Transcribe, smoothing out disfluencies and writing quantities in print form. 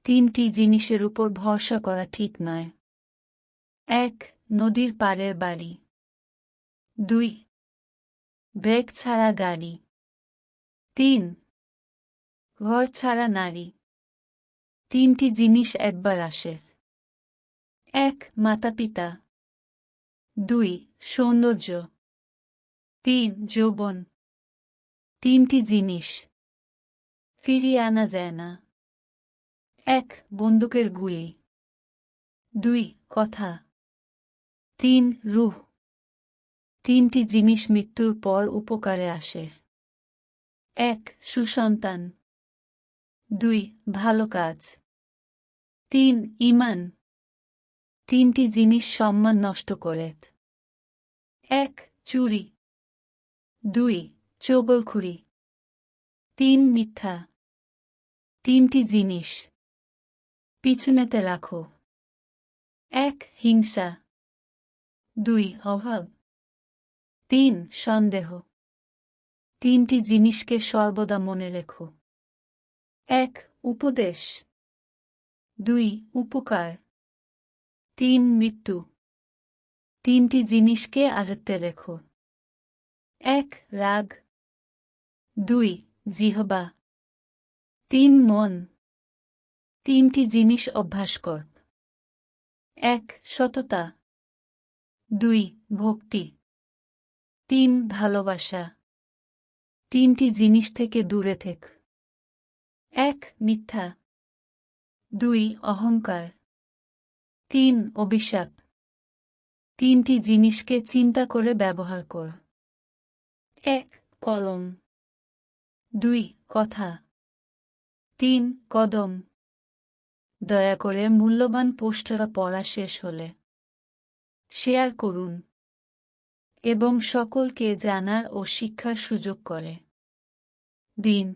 তিনটি জিনিসের উপর ভরসা করা ঠিক নয়। 1. নদীর পাড়ের বাড়ি। 2. ব্রেক ছাড়া গাড়ি। 3. ঘর ছাড়া নারী। তিনটি জিনিস একবার আসে। 1. মাতা-পিতা। 2. সৌন্দর্য। 3. যৌবন। তিনটি জিনিস ফিরিয়ে আনা যায় না। 1. বন্দুকের গুলি। 2. কথা। 3. রূহ। তিনটি জিনিস মৃত্যুর পর উপকারে আসে। 1. সুসন্তান। 2. ভালো কাজ। 3. ঈমান। তিনটি জিনিস সম্মান নষ্ট করে। 1. চুরি। 2. চগলখুরি। 3. মিথ্যা। তিনটি জিনিস পিছনেতে রাখো। 1. হিংসা। 2. অভাব। 3. সন্দেহ। তিনটি জিনিসকে সর্বদা মনে রেখো। 1. উপদেশ। 2. উপকার। 3. মৃত্যু। তিনটি জিনিসকে আয়ত্তে রেখো। 1. রাগ। 2. জিহবা। 3. মন। তিনটি জিনিস অভ্যাস কর। 1. সততা। 2. ভক্তি। 3. ভালোবাসা। তিনটি জিনিস থেকে দূরে থেক। 1. মিথ্যা। 2. অহংকার। 3. অভিশাপ। তিনটি জিনিসকে চিন্তা করে ব্যবহার কর। 1. কলম। 2. কথা। 3. কদম। দয়া করে মূল্যবান পোস্টটা পড়া শেষ হলে শেয়ার করুন এবং সকলকে জানার ও শিক্ষার সুযোগ করে দিন।